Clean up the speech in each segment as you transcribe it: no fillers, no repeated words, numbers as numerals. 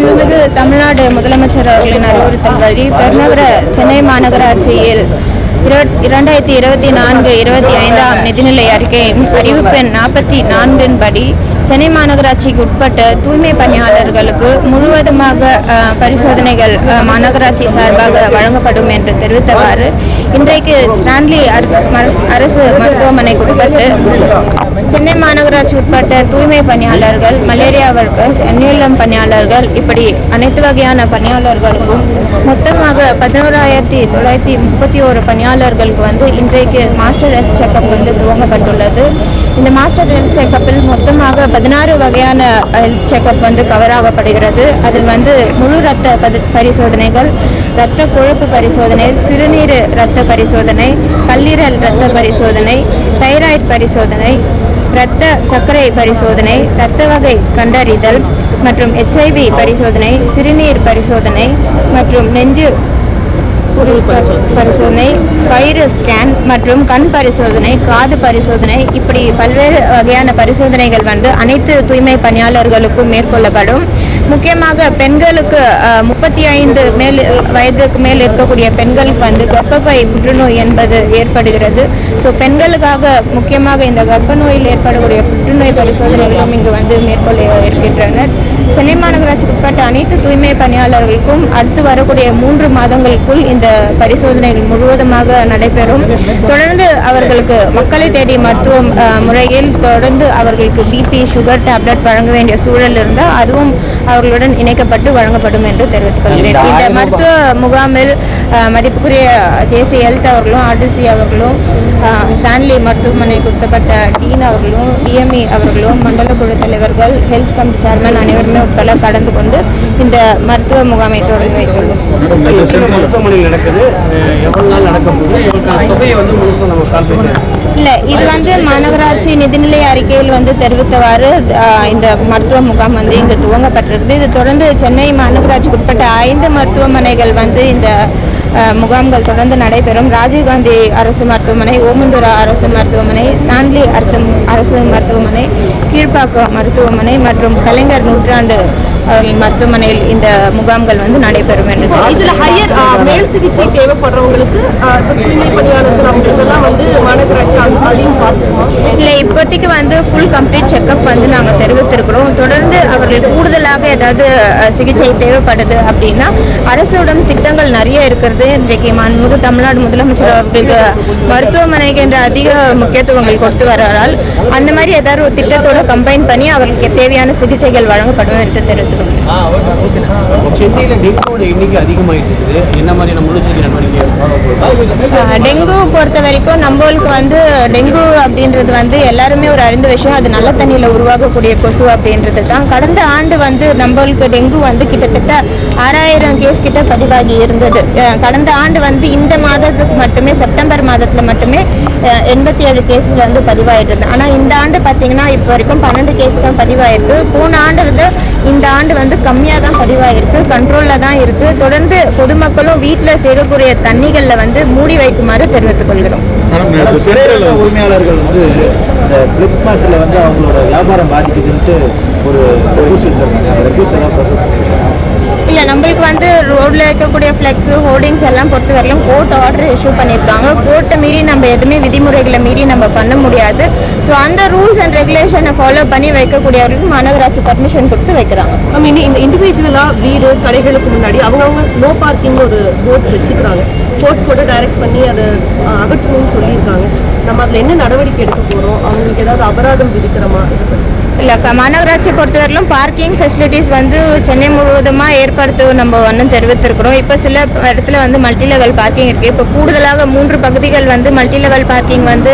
மாண்புமிகு தமிழ்நாடு முதலமைச்சர் அவர்களின் அறிவுறுத்தல்படி பெருநகர சென்னை மாநகராட்சியில் 2024-25 நிதிநிலை அறிக்கையின் அறிவிப்பு எண் 44 படி சென்னை மாநகராட்சிக்கு உட்பட்ட தூய்மை பணியாளர்களுக்கு முழுவதுமாக பரிசோதனைகள் மாநகராட்சி சார்பாக வழங்கப்படும் என்று தெரிவித்தவாறு இன்றைக்கு ஸ்டான்லி அரசு மருத்துவமனைக்கு உட்பட்டு சென்னை மாநகராட்சி உட்பட்ட தூய்மை பணியாளர்கள், மலேரியா ஒர்க்கர்ஸ், NLM பணியாளர்கள் இப்படி அனைத்து வகையான பணியாளர்களுக்கும் மொத்தமாக 11,931 பணியாளர்களுக்கு வந்து இன்றைக்கு மாஸ்டர் ஹெல்த் செக்அப் வந்து துவங்கப்பட்டுள்ளது. இந்த மாஸ்டர் ஹெல்த் செக்அப்பில் மொத்தமாக 16 வகையான ஹெல்த் செக்அப் வந்து கவர் ஆகப்படுகிறது. அதில் வந்து முழு இரத்த பரிசோதனைகள், இரத்த கொழுப்பு பரிசோதனை, சிறுநீர் இரத்த பரிசோதனை, கல்லீரல் இரத்த பரிசோதனை, தைராய்டு பரிசோதனை, இரத்த சர்க்கரை பரிசோதனை, இரத்த வகை கண்டறிதல் மற்றும் HIV பரிசோதனை, சிறுநீர் பரிசோதனை மற்றும் நெஞ்சு பரிசோதனை, வயிறு ஸ்கேன் மற்றும் கண் பரிசோதனை, காது பரிசோதனை இப்படி பல்வேறு வகையான பரிசோதனைகள் வந்து அனைத்து தூய்மை பணியாளர்களுக்கும் மேற்கொள்ளப்படும். முக்கியமாக பெண்களுக்கு 35 வயதுக்கு மேல் இருக்கக்கூடிய பெண்களுக்கு வந்து கர்ப்பப்பை புற்றுநோய் என்பது ஏற்படுகிறது. ஸோ பெண்களுக்காக முக்கியமாக இந்த கர்ப்ப நோயில் ஏற்படக்கூடிய புற்றுநோய் பரிசோதனைகளும் இங்கு வந்து மேற்கொள்ள இருக்கின்றனர். சென்னை மாநகராட்சிக்கு உட்பட்ட அனைத்து தூய்மை பணியாளர்களுக்கும் அடுத்து வரக்கூடிய 3 மாதங்களுக்குள் இந்த பரிசோதனைகள் முழுவதுமாக நடைபெறும். தொடர்ந்து அவர்களுக்கு மக்களை தேடி மருத்துவ முறையில் தொடர்ந்து அவர்களுக்கு BP, சுகர் டேப்லெட் வழங்க வேண்டிய சூழல் இருந்தால் அதுவும் அவர்களுடன் இணைக்கப்பட்டு வழங்கப்படும் என்று தெரிவித்துக் கொள்கிறேன். இந்த மருத்துவ முகாமில் மதிப்புக்குரிய JC ஹெல்த் அவர்களும், RDC அவர்களும், ஸ்டான்லி மருத்துவமனைக்கு உட்பட்ட டீன் அவர்களும், DME அவர்களும், மண்டல குழு தலைவர்கள், ஹெல்த் கமிட்டி சேர்மன் அனைவருமே உட்பட கலந்து கொண்டு இந்த மருத்துவ முகாமை தொடங்கி வைத்துள்ளோம். இல்லை, இது வந்து மாநகராட்சி நிதிநிலை அறிக்கையில் வந்து தெரிவித்தவாறு இந்த மருத்துவ முகாம் வந்து இங்கு துவங்கப்பட்டிருக்குது. இது தொடர்ந்து சென்னை மாநகராட்சிக்கு உட்பட்ட 5 மருத்துவமனைகள் வந்து இந்த முகாம்கள் தொடர்ந்து நடைபெறும். ராஜீவ்காந்தி அரசு மருத்துவமனை, ஓமந்தூரா அரசு மருத்துவமனை, ஸ்டான்லி அரசு மருத்துவமனை, கீழ்ப்பாக்கம் மருத்துவமனை மற்றும் கலைஞர் நூற்றாண்டு மருத்துவமனையில் இந்த முகாம்கள் வந்து நடைபெறும் என்று இதில் ஹையர் மேல் சிகிச்சை தேவைப்படுறவங்களுக்கு தூய்மை பணியாளர்கள் அவங்களுக்கெல்லாம் வந்து மாநகராட்சி அதையும் பார்த்துக்கணும். இல்லை, இப்போதைக்கு வந்து ஃபுல் கம்ப்ளீட் செக்அப் வந்து நாங்கள் தெரிவித்திருக்கிறோம். தொடர்ந்து அவர்கள் கூடுதலாக ஏதாவது சிகிச்சை தேவைப்படுது அப்படின்னா அரசுடன் திட்டங்கள் நிறைய இருக்கிறது. இன்றைக்கு மாண்புமிகு தமிழ்நாடு முதலமைச்சர் அவர்களுக்கு மருத்துவமனைக்கு என்ற அதிக முக்கியத்துவங்கள் கொடுத்து வர்றால் அந்த மாதிரி ஏதாவது ஒரு திட்டத்தோட கம்பைன் பண்ணி அவர்களுக்கு தேவையான சிகிச்சைகள் வழங்கப்படும் என்று தெரிவித்துள்ளோம். டெங்கு பொறுத்த வரைக்கும் நம்மளுக்கு வந்து டெங்கு அப்படின்றது வந்து எல்லாருமே ஒரு அறிந்த விஷயம். அது நல்ல தண்ணியில் உருவாகக்கூடிய கொசு அப்படின்றது தான். கடந்த ஆண்டு வந்து நம்மளுக்கு டெங்கு வந்து கிட்டத்தட்ட 6000 கேஸ் கிட்ட பதிவாகி இருந்தது. கடந்த ஆண்டு வந்து இந்த மாதத்துக்கு மட்டுமே, செப்டம்பர் மாதத்தில் மட்டுமே 87 கேஸில் வந்து பதிவாயிட்டு. ஆனால் இந்த ஆண்டு பார்த்தீங்கன்னா இப்போ வரைக்கும் 12 கேஸ் தான் பதிவாயிருக்கு. போன ஆண்டு வந்து இந்த ஆண்டு வந்து கம்மியாக தான் பதிவாயிருக்கு, கண்ட்ரோலில் தான் இருக்குது. தொடர்ந்து பொதுமக்களும் வீட்டில் சேர்க்கக்கூடிய தண்ணிகளில் வந்து மூடி வைக்குமாறு தெரிவித்துக் கொள்கிறோம். உரிமையாளர்கள் வந்து இந்த பிளெக்ஸ் மார்ட்டில் வந்து அவங்களோட வியாபாரம் பாதிக்குதுன்ட்டு ஒரு இல்லை, நம்மளுக்கு வந்து ரோடில் இருக்கக்கூடிய ஃப்ளெக்ஸு, ஹோர்டிங்ஸ் எல்லாம் பொறுத்த வரைக்கும் கோர்ட் ஆர்டர் இஷ்யூ பண்ணியிருக்காங்க. கோர்ட்டை மீறி நம்ம எதுவுமே விதிமுறைகளை மீறி நம்ம பண்ண முடியாது. ஸோ அந்த ரூல்ஸ் அண்ட் ரெகுலேஷனை ஃபாலோ பண்ணி வைக்கக்கூடியவர்களுக்கு மாநகராட்சி பர்மிஷன் கொடுத்து வைக்கிறாங்க. இந்த இண்டிவிஜுவலாக வீடு கடைகளுக்கு முன்னாடி அவங்கவுங்க நோ பார்க்கிங் ஒரு போர்ட்ஸ் வச்சுக்கிறாங்க. கோர்ட் கூட டைரக்ட் பண்ணி அதை அகற்றணும்னு சொல்லியிருக்காங்க. நம்ம அதில் என்ன நடவடிக்கை எடுக்க போகிறோம்? அவங்களுக்கு ஏதாவது அபராதம் விதிக்கிறோமா? இல்லை, மாநகராட்சி பொறுத்தவரையிலும் பார்க்கிங் ஃபெசிலிட்டிஸ் வந்து சென்னை முழுவதுமாக ஏற்படுத்தும் நம்ம ஒன்றும் தெரிவித்திருக்கிறோம். இப்போ சில இடத்துல வந்து மல்டி லெவல் பார்க்கிங் இருக்குது. இப்போ கூடுதலாக 3 பகுதிகள் வந்து மல்டி லெவல் பார்க்கிங் வந்து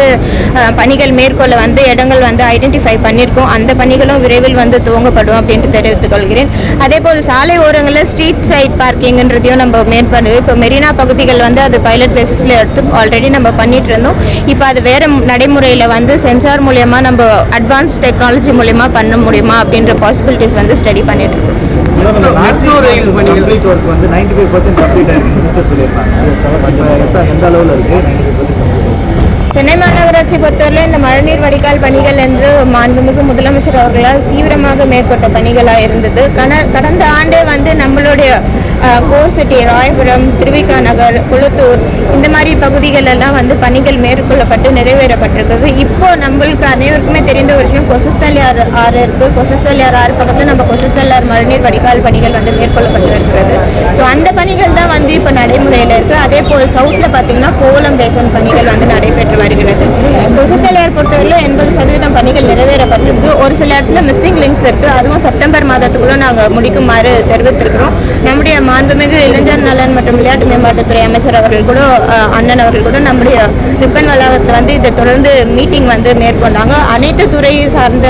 பணிகள் மேற்கொள்ள வந்து இடங்கள் வந்து ஐடென்டிஃபை பண்ணியிருக்கோம். அந்த பணிகளும் விரைவில் வந்து துவங்கப்படும் அப்படின்ட்டு தெரிவித்துக் கொள்கிறேன். அதே போல் சாலை ஓரங்களில் ஸ்ட்ரீட் சைட் பார்க்கிங்ன்றதையும் நம்ம மேற்கொண்டு இப்போ மெரினா பகுதிகள் வந்து அது பைலட் பேசிஸில் எடுத்து ஆல்ரெடி நம்ம பண்ணிட்டு இருந்தோம். இப்போ அது வேறு நடைமுறையில் வந்து சென்சார் மூலயமா நம்ம அட்வான்ஸ் டெக்னாலஜி மூலயமா பண்ண முடியுமா அப்படின்ற பாசிபிலிட்டிஸ் வந்து ஸ்டடி பண்ணிட்டு இருக்கோம். சென்னை மாநகராட்சி பொறுத்தவரை இந்த மழைநீர் வடிகால் பணிகள் என்று மாண்புமிகு முதலமைச்சர் அவர்களால் தீவிரமாக மேற்பட்ட பணிகளாக இருந்தது. கடந்த ஆண்டே வந்து நம்மளுடைய கோர்சிட்டி, ராயபுரம், திருவிக நகர், குளத்தூர் இந்த மாதிரி பகுதிகள் எல்லாம் வந்து பணிகள் மேற்கொள்ளப்பட்டு நிறைவேறப்பட்டிருக்கிறது. இப்போ நம்மளுக்கு அனைவருக்குமே தெரிந்த ஒரு விஷயம், கொசஸ்தலையார் ஆறு இருக்கு. கொசஸ்தலையார் ஆறு பக்கத்தில் நம்ம கொசஸ்தலையார் மழைநீர் வடிகால் பணிகள் வந்து மேற்கொள்ளப்பட்டு இருக்கிறது. ஸோ அந்த பணிகள் தான் வந்து இப்போ நடைமுறையில் இருக்கு. அதே போல் சவுத்தில் பார்த்தீங்கன்னா கோலம் பேசன் பணிகள் வந்து நடைபெற்று வருகிறது. கொசஸ்தலையார் பொறுத்தவரையில் 80% பணிகள் நிறைவேறப்பட்டிருக்கு. ஒரு சில இடத்துல மிஸ்ஸிங் லிங்க்ஸ் இருக்கு. அதுவும் செப்டம்பர் மாதத்துக்குள்ள நாங்கள் முடிக்குமாறு தெரிவித்திருக்கிறோம். நம்முடைய மாண்புமிகு இளைஞர் நலன் மற்றும் விளையாட்டு மேம்பாட்டுத்துறை அமைச்சர் அவர்கள் கூட அண்ணன் அவர்கள் கூட நம்முடைய ரிப்பன் வளாகத்தில் வந்து இதை தொடர்ந்து மீட்டிங் வந்து மேற்கொண்டாங்க. அனைத்து துறை சார்ந்த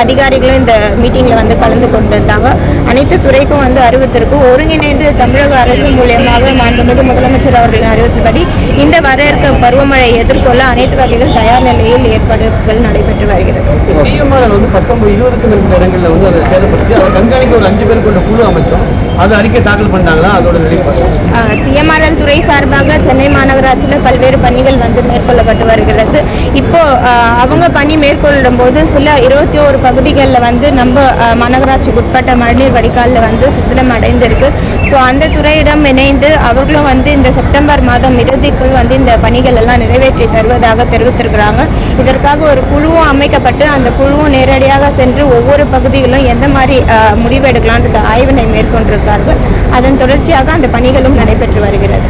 அதிகாரிகளும் இந்த மீட்டிங்கில் வந்து கலந்து கொண்டிருந்தாங்க. அனைத்து துறைக்கும் வந்து அறிவித்திருக்கும். ஒருங்கிணைந்து தமிழக அரசு மூலியமாக மாண்புமிகு முதலமைச்சர் அவர்களின் அறிவித்தபடி இந்த வர இருக்க பருவமழை எதிர்கொள்ள அனைத்து வகைகள் தயார் நிலையில் ஏற்பாடுகள் நடைபெற்று வருகிறது. சிஎம்ஆர் வந்து 19-20க்கும் மேற்பட்ட இடங்களில் வந்து அதை சேதப்படுத்தி அதை கண்காணிக்க ஒரு 5 பேர் கொண்ட குழு அமைச்சோம். அது அறிக்கை தாக்கல் பண்ணாங்களா? அதோட நிலைப்பாடு சிஎம்ஆர்எல் துறை சார்பாக சென்னை மாநகராட்சியில் பல்வேறு பணிகள் வந்து மேற்கொள்ளப்பட்டு வருகிறது. இப்போ அவங்க பணி மேற்கொள்ளும் போது சில 21 பகுதிகளில் வந்து நம்ம மாநகராட்சிக்கு உட்பட்ட மழைநீர் வடிகாலில் வந்து சிதிலம் அடைந்திருக்கு. ஸோ அந்த துறையிடம் இணைந்து அவர்களும் வந்து இந்த செப்டம்பர் மாதம் இறுதிக்குள் வந்து இந்த பணிகள் எல்லாம் நிறைவேற்றி தருவதாக தெரிவித்திருக்கிறாங்க. இதற்காக ஒரு குழுவும் அமைக்கப்பட்டு அந்த குழுவும் நேரடியாக சென்று ஒவ்வொரு பகுதிகளும் எந்த மாதிரி முடிவு எடுக்கலான்ற ஆய்வினை மேற்கொண்டிருக்கார்கள். அதன் தொடர்ச்சியாக அந்த பணிகளும் நடைபெற்று வருகிறது.